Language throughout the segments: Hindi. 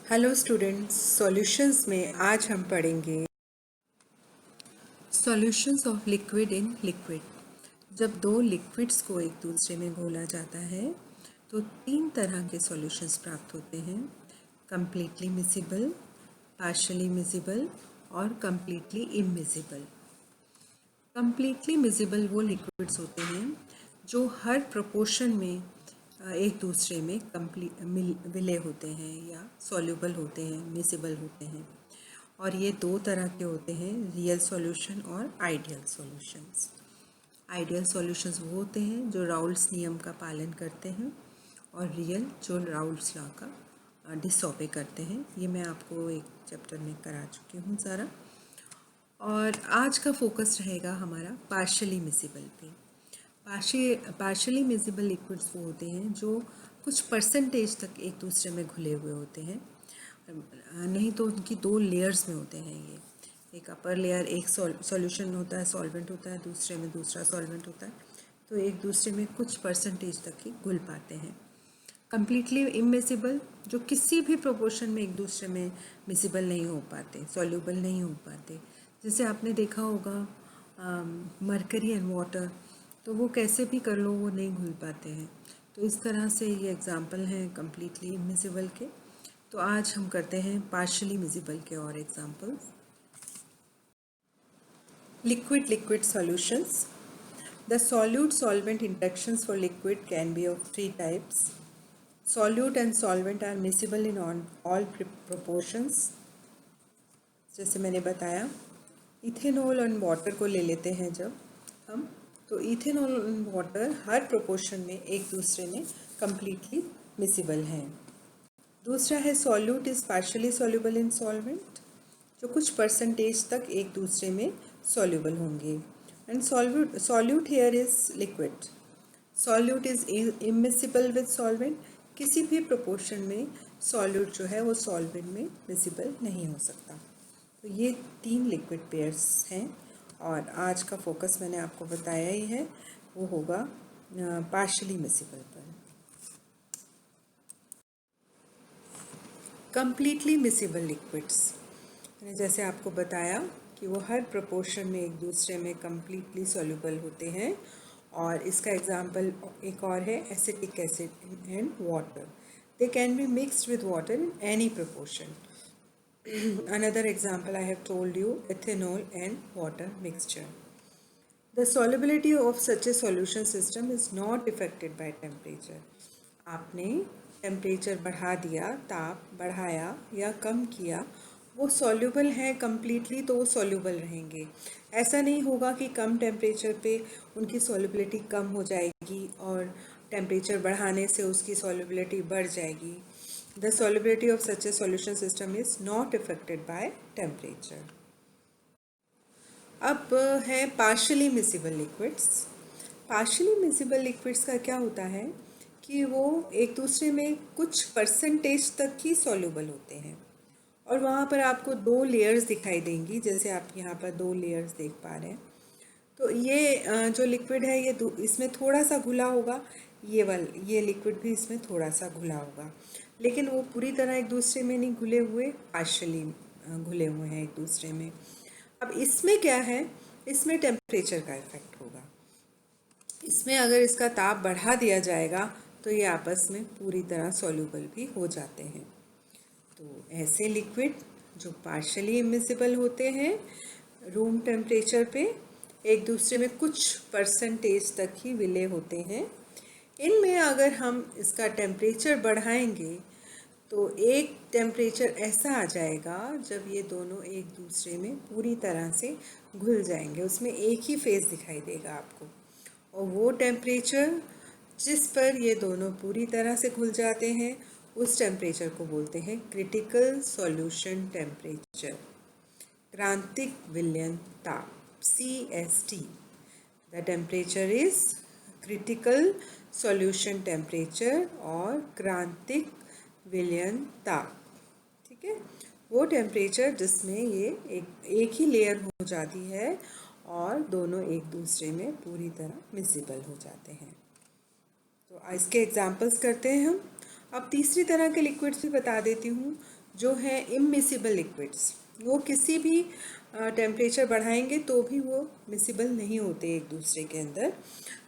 हेलो स्टूडेंट्स, सॉल्यूशंस में आज हम पढ़ेंगे solutions of liquid in liquid. जब दो लिक्विड्स को एक दूसरे में घोला जाता है तो तीन तरह के सॉल्यूशंस प्राप्त होते हैं: कंप्लीटली मिसिबल, पार्शली मिसिबल और कंप्लीटली इमिसिबल। कंप्लीटली मिसिबल वो लिक्विड्स होते हैं जो हर प्रोपोर्शन में एक दूसरे में विलय होते हैं या सॉल्युबल होते हैं, मिसिबल होते हैं। और ये दो तरह के होते हैं, रियल सॉल्यूशन और आइडियल सॉल्यूशंस। आइडियल सॉल्यूशंस वो होते हैं जो राउल्स नियम का पालन करते हैं और रियल जो राउल्स लॉ का डिसओबे करते हैं। ये मैं आपको एक चैप्टर में करा चुकी हूँ सारा। और आज का फोकस रहेगा हमारा पार्शली मिसिबल पे। पार्शली मिसिबल लिक्विड्स वो होते हैं जो कुछ परसेंटेज तक एक दूसरे में घुले हुए होते हैं, नहीं तो उनकी दो लेयर्स में होते हैं। ये एक अपर लेयर, एक सॉल्यूशन होता है, सॉल्वेंट होता है, दूसरे में दूसरा सॉल्वेंट होता है, तो एक दूसरे में कुछ परसेंटेज तक ही घुल पाते हैं। कम्प्लीटली इमिसिबल जो किसी भी प्रोपोर्शन में एक दूसरे में मिसिबल नहीं हो पाते, सॉल्यूबल नहीं हो पाते। जैसे आपने देखा होगा मरकरी एंड वाटर, तो वो कैसे भी कर लो वो नहीं घुल पाते हैं। तो इस तरह से ये एग्जाम्पल हैं कम्प्लीटली इमिसिबल के। तो आज हम करते हैं पार्शली मिसिबल के और examples. Liquid solutions. The solute-solvent interactions for liquid can be of three types. Solute and solvent are miscible in all proportions. जैसे मैंने बताया, इथेनॉल और वाटर को ले लेते हैं जब हम, तो इथेनॉल और वाटर हर प्रोपोर्शन में एक दूसरे में कम्प्लीटली मिसिबल हैं। दूसरा है solute is partially soluble in solvent, जो कुछ परसेंटेज तक एक दूसरे में सॉल्यूबल होंगे। And solute here is liquid. Solute is immiscible with solvent, किसी भी प्रोपोर्शन में सॉल्यूट जो है वो सॉल्वेंट में मिसिबल नहीं हो सकता। तो ये तीन लिक्विड पेयर्स हैं और आज का फोकस मैंने आपको बताया ही है, वो होगा पार्शली मिसिबल पर। कंप्लीटली मिसिबल लिक्विड्स, मैंने जैसे आपको बताया कि वो हर प्रोपोर्शन में एक दूसरे में कम्प्लीटली सॉल्युबल होते हैं। और इसका एग्जांपल एक और है acetic acid and water. They can be mixed with water in any proportion. Another example I have told you, ethanol and water mixture. The solubility of such a solution system is not affected by temperature. आपने टेम्परेचर बढ़ा दिया, ताप बढ़ाया या कम किया, वो सॉल्युबल हैं कम्प्लीटली, तो वो सॉल्युबल रहेंगे। ऐसा नहीं होगा कि कम टेम्परेचर पे उनकी सॉल्युबिलिटी कम हो जाएगी और टेम्परेचर बढ़ाने से उसकी सॉल्युबिलिटी बढ़ जाएगी। The solubility of such A solution system is not affected by temperature. अब है partially miscible liquids. Partially miscible liquids का क्या होता है कि वो एक दूसरे में कुछ परसेंटेज तक ही सॉल्युबल होते हैं और वहाँ पर आपको दो लेयर्स दिखाई देंगी, जैसे आप यहाँ पर दो लेयर्स देख पा रहे हैं। तो ये जो लिक्विड है ये इसमें थोड़ा सा घुला होगा, ये लिक्विड भी इसमें थोड़ा सा घुला होगा, लेकिन वो पूरी तरह एक दूसरे में नहीं घुले हुए, पार्शली घुले हुए हैं एक दूसरे में। अब इसमें क्या है, इसमें टेम्परेचर का इफेक्ट होगा। इसमें अगर इसका ताप बढ़ा दिया जाएगा तो ये आपस में पूरी तरह सॉल्युबल भी हो जाते हैं। तो ऐसे लिक्विड जो पार्शली इमिसिबल होते हैं रूम टेम्परेचर पे, एक दूसरे में कुछ परसेंटेज तक ही विलय होते हैं, इनमें अगर हम इसका टेम्परेचर बढ़ाएंगे तो एक टेम्परेचर ऐसा आ जाएगा जब ये दोनों एक दूसरे में पूरी तरह से घुल जाएंगे, उसमें एक ही फेस दिखाई देगा आपको। और वो टेम्परेचर जिस पर ये दोनों पूरी तरह से घुल जाते हैं उस टेम्परेचर को बोलते हैं क्रिटिकल सॉल्यूशन टेम्परेचर, क्रांतिक विलयन ताप, CST। The temperature is critical solution temperature और क्रांतिक विलयन ताप। ठीक है, वो टेम्परेचर जिसमें ये एक ही लेयर हो जाती है और दोनों एक दूसरे में पूरी तरह मिसिबल हो जाते हैं। तो इसके एग्जांपल्स करते हैं हम। अब तीसरी तरह के लिक्विड्स भी बता देती हूँ जो है इमिसिबल लिक्विड्स, वो किसी भी टेम्परेचर बढ़ाएंगे तो भी वो मिसिबल नहीं होते एक दूसरे के अंदर।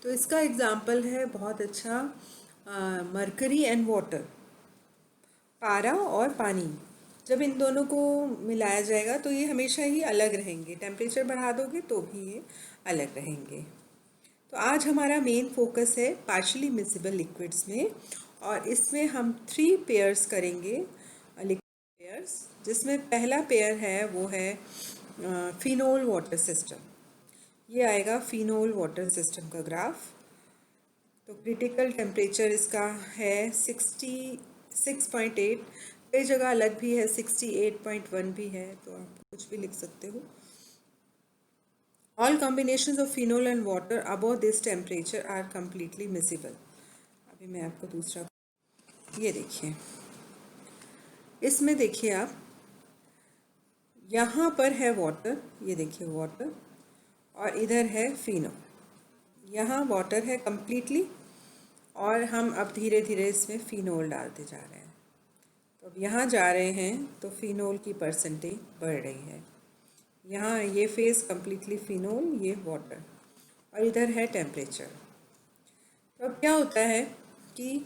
तो इसका एग्जांपल है बहुत अच्छा मरकरी एंड वाटर, पारा और पानी। जब इन दोनों को मिलाया जाएगा तो ये हमेशा ही अलग रहेंगे, टेम्परेचर बढ़ा दोगे तो भी ये अलग रहेंगे। तो आज हमारा मेन फोकस है पार्शियली मिसिबल लिक्विड्स में, और इसमें हम 3 पेयर्स करेंगे, लिक्विड पेयर्स, जिसमें पहला पेयर है वो है फिनोल वाटर सिस्टम। ये आएगा फिनोल वाटर सिस्टम का ग्राफ। तो क्रिटिकल टेम्परेचर इसका है 66.8, कई जगह अलग भी है, 68.1 भी है, तो आप कुछ भी लिख सकते हो। All combinations of phenol and water above this temperature are completely miscible। अभी मैं आपको दूसरा, ये देखिए, इसमें देखिए आप, यहाँ पर है वाटर, ये देखिए वाटर, और इधर है फिनोल। यहाँ वाटर है कम्प्लीटली, और हम अब धीरे धीरे इसमें फिनोल डालते जा रहे हैं। तो अब यहाँ जा रहे हैं तो फिनोल की परसेंटेज बढ़ रही है। यहाँ ये फेज़ कम्प्लीटली फिनोल, ये वाटर, और इधर है टेम्परेचर। तो अब क्या होता है कि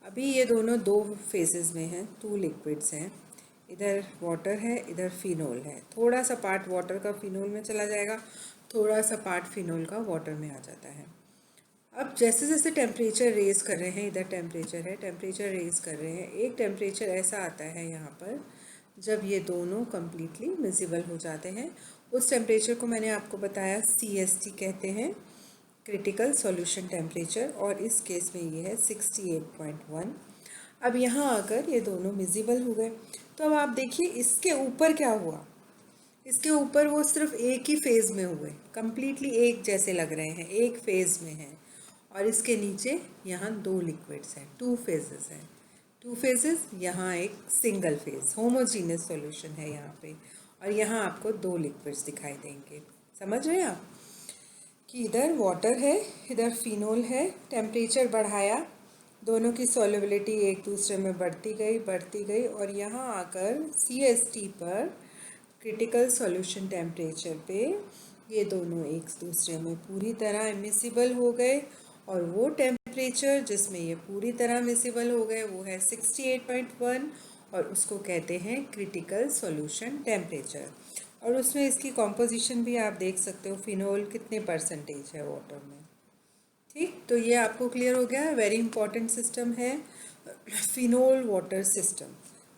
अभी ये दोनों 2 फेजेस में हैं, 2 लिक्विड्स हैं, इधर वाटर है, इधर फिनोल है। थोड़ा सा पार्ट वाटर का फिनोल में चला जाएगा, थोड़ा सा पार्ट फिनोल का वाटर में आ जाता है। अब जैसे जैसे टेम्परेचर रेज़ कर रहे हैं, इधर टेम्परेचर है, टेम्परेचर रेज़ कर रहे हैं, एक टेम्परेचर ऐसा आता है यहाँ पर जब ये दोनों कम्प्लीटली मिसिबल हो जाते हैं। उस टेम्परेचर को मैंने आपको बताया CST कहते हैं, क्रिटिकल सॉल्यूशन टेम्परेचर, और इस केस में ये है 68.1। अब यहाँ आकर ये दोनों मिसिबल हो गए। तो अब आप देखिए इसके ऊपर क्या हुआ, इसके ऊपर वो सिर्फ एक ही फेज़ में हुए, कम्प्लीटली एक जैसे लग रहे हैं, एक फेज़ में हैं, और इसके नीचे यहाँ 2 लिक्विड्स हैं, 2 फेजेस हैं, 2 फेजेस, यहाँ एक सिंगल फेज होमोजीनियस सॉल्यूशन है यहाँ पे, और यहाँ आपको 2 लिक्विड्स दिखाई देंगे। समझ रहे हैं आप कि इधर वाटर है, इधर फिनोल है, टेम्परेचर बढ़ाया, दोनों की सॉल्युबिलिटी एक दूसरे में बढ़ती गई, और यहाँ आकर CST पर, क्रिटिकल सॉल्यूशन टेम्परेचर पे, ये दोनों एक दूसरे में पूरी तरह इमिसिबल हो गए, और वो टेम्परेचर जिसमें ये पूरी तरह मिसिबल हो गए वो है 68.1, और उसको कहते हैं क्रिटिकल सॉल्यूशन टेम्परेचर। और उसमें इसकी कॉम्पोजिशन भी आप देख सकते हो, फिनोल कितने परसेंटेज है वाटर में। ठीक, तो ये आपको क्लियर हो गया। वेरी इंपॉर्टेंट सिस्टम है फिनोल वाटर सिस्टम।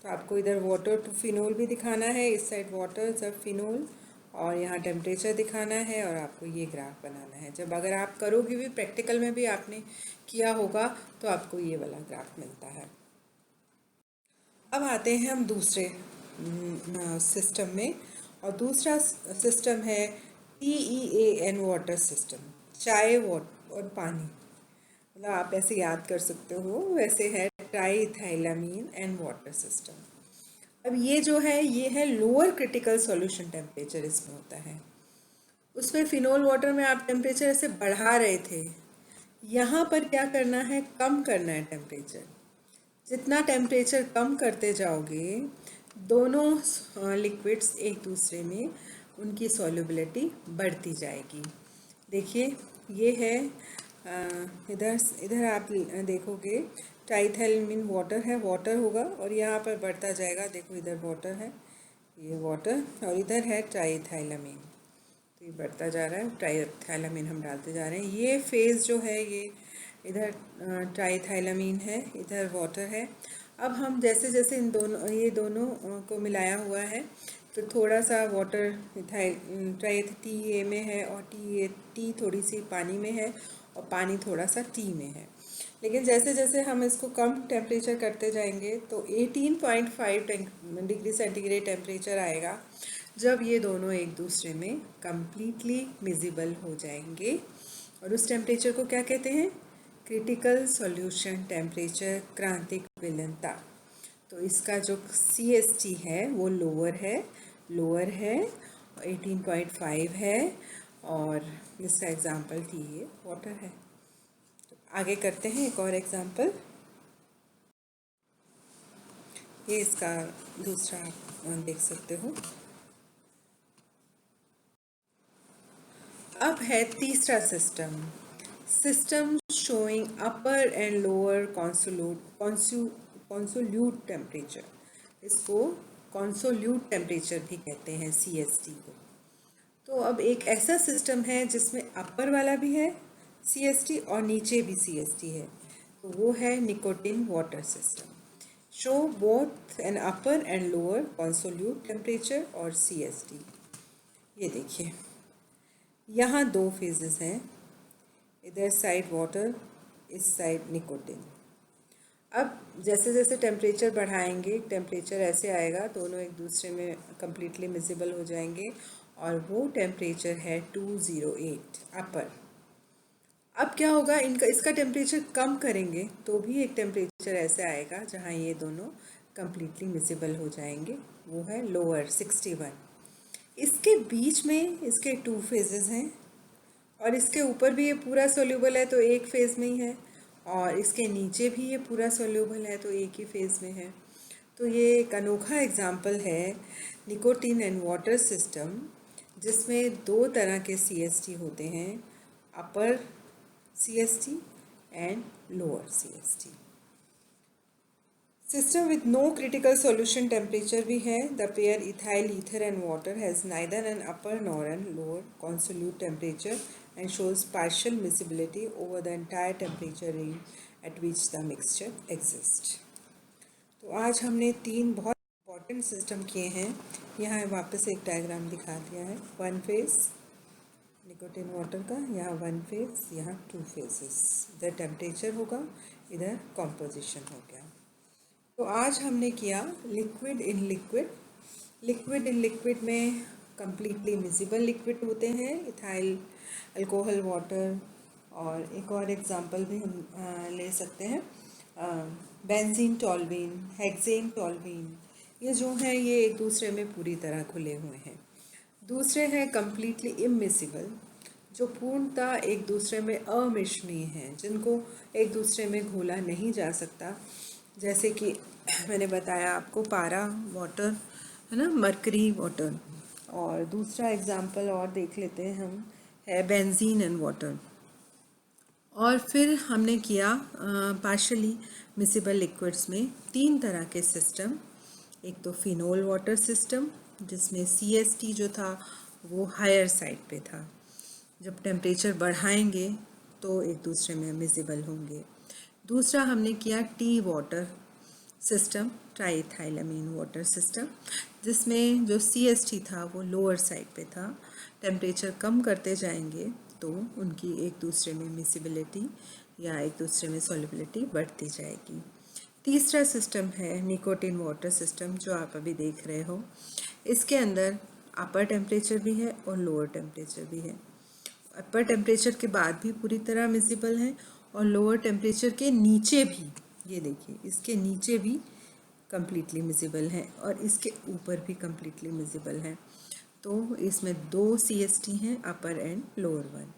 तो आपको इधर वाटर टू फिनोल भी दिखाना है, इस साइड वाटर, सब फिनोल, और यहाँ टेम्परेचर दिखाना है, और आपको ये ग्राफ बनाना है। जब अगर आप करोगे भी, प्रैक्टिकल में भी आपने किया होगा, तो आपको ये वाला ग्राफ मिलता है। अब आते हैं हम दूसरे सिस्टम में, और दूसरा सिस्टम है TEAN वाटर सिस्टम, चाय और पानी, मतलब आप ऐसे याद कर सकते हो, वैसे है ट्राईइथाइलामीन एंड वाटर सिस्टम। अब ये जो है, ये है लोअर क्रिटिकल सॉल्यूशन टेम्परेचर इसमें होता है। उसमें फिनोल वाटर में आप टेम्परेचर ऐसे बढ़ा रहे थे, यहाँ पर क्या करना है, कम करना है टेम्परेचर। जितना टेम्परेचर कम करते जाओगे, दोनों लिक्विड्स एक दूसरे में उनकी सॉल्युबिलिटी बढ़ती जाएगी। देखिए ये है, इधर आप देखोगे ट्राईइथाइलामीन वाटर है, वाटर होगा, और यहाँ पर बढ़ता जाएगा, देखो इधर वाटर है, ये वाटर, और इधर है ट्राईइथाइलामीन, तो ये बढ़ता जा रहा है, ट्राईइथाइलामीन हम डालते जा रहे हैं। ये फेज़ जो है, ये इधर ट्राईइथाइलामीन है, इधर वाटर है। अब हम जैसे जैसे ये दोनों को मिलाया हुआ है, तो थोड़ा सा वाटर TA में है, और टी थोड़ी सी पानी में है, और पानी थोड़ा सा टी में है। लेकिन जैसे जैसे हम इसको कम टेम्परेचर करते जाएंगे तो 18.5 डिग्री सेंटीग्रेड टेम्परेचर आएगा, जब ये दोनों एक दूसरे में कम्प्लीटली मिसिबल हो जाएंगे। और उस टेम्परेचर को क्या कहते हैं, क्रिटिकल सॉल्यूशन टेम्परेचर, क्रांतिक विलयनता। तो इसका जो CST है वो लोअर है, 18.5 है, और इसका एग्जाम्पल टी वाटर है। तो आगे करते हैं एक और एग्जाम्पल। ये इसका दूसरा आप देख सकते हो। अब है तीसरा system, system showing upper and lower consolute temperature. इसको कॉन्सोल्यूट टेम्परेचर भी कहते हैं, CST को। तो अब एक ऐसा सिस्टम है जिसमें अपर वाला भी है CST और नीचे भी CST है, तो वो है nicotine water system. Show both an upper and lower consolute temperature और CST। ये देखिए, यहाँ 2 फेजेस हैं, इधर साइड वाटर, इस साइड निकोटिन। अब जैसे जैसे टेम्परेचर बढ़ाएंगे, टेम्परेचर ऐसे आएगा, दोनों एक दूसरे में कम्प्लीटली मिजिबल हो जाएंगे, और वो टेम्परेचर है 208 अपर। अब क्या होगा, इसका टेम्परेचर कम करेंगे तो भी एक टेम्परेचर ऐसे आएगा जहाँ ये दोनों कम्प्लीटली मिजिबल हो जाएंगे, वो है लोअर 61। इसके बीच में इसके 2 फेजेस हैं, और इसके ऊपर भी ये पूरा सोल्यूबल है तो एक फेज़ में ही है, और इसके नीचे भी ये पूरा सोल्यूबल है तो एक ही फेज़ में है। तो ये एक अनोखा एग्जाम्पल है निकोटिन एंड वाटर सिस्टम, जिसमें 2 तरह के CST होते हैं, upper CST and lower CST। System with no critical solution temperature भी है। The pair ethyl ether and water has neither an upper nor an lower consolute temperature and shows partial miscibility over the entire temperature range at which the mixture exists। तो आज हमने 3 बहुत इंपॉर्टेंट सिस्टम किए हैं। यहाँ वापस एक डायग्राम दिखा दिया है, 1 फेज निकोटिन वाटर का, यहाँ 1 फेज, यहाँ 2 फेजेस। इधर टेम्परेचर होगा, इधर कॉम्पोजिशन हो गया। तो आज हमने किया liquid in liquid. Liquid in liquid में कम्प्लीटली मिजिबल लिक्विड होते हैं, इथाइल अल्कोहल वाटर, और एक और एग्जांपल भी हम ले सकते हैं, बेंजीन टॉल्यूइन, हेक्सेन टॉल्यूइन। ये जो हैं ये एक दूसरे में पूरी तरह खुले हुए हैं। दूसरे हैं कम्प्लीटली इमिसिबल, जो पूर्णतः एक दूसरे में अमिश्रणीय हैं, जिनको एक दूसरे में घोला नहीं जा सकता। जैसे कि मैंने बताया आपको, पारा वाटर है ना, मरकरी वाटर। और दूसरा एग्जांपल और देख लेते हैं हम, है बेंजीन एंड वाटर। और फिर हमने किया पार्शली मिसिबल लिक्विड्स में 3 तरह के सिस्टम। एक तो फिनोल वाटर सिस्टम, जिसमें CST जो था वो हायर साइड पे था, जब टेम्परेचर बढ़ाएंगे तो एक दूसरे में मिसिबल होंगे। दूसरा हमने किया T water system, triethylamine water system, जिसमें जो CST था वो लोअर साइड पे था। टेम्परेचर कम करते जाएंगे तो उनकी एक दूसरे में मिसिबिलिटी या एक दूसरे में सॉल्युबिलिटी बढ़ती जाएगी। तीसरा सिस्टम है निकोटिन वाटर सिस्टम, जो आप अभी देख रहे हो। इसके अंदर अपर टेम्परेचर भी है और लोअर टेम्परेचर भी है। अपर टेम्परेचर के बाद भी पूरी तरह मिसिबल है, और लोअर टेम्परेचर के नीचे भी, ये देखिए इसके नीचे भी कम्प्लीटली मिसिबल है, और इसके ऊपर भी कम्प्लीटली मिसिबल है। तो इसमें 2 CST हैं, अपर एंड लोअर 1।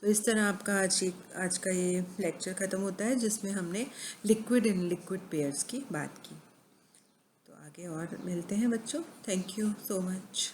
तो इस तरह आपका आज का ये लेक्चर ख़त्म होता है, जिसमें हमने लिक्विड इन लिक्विड पेयर्स की बात की। तो आगे और मिलते हैं बच्चों। Thank you so much.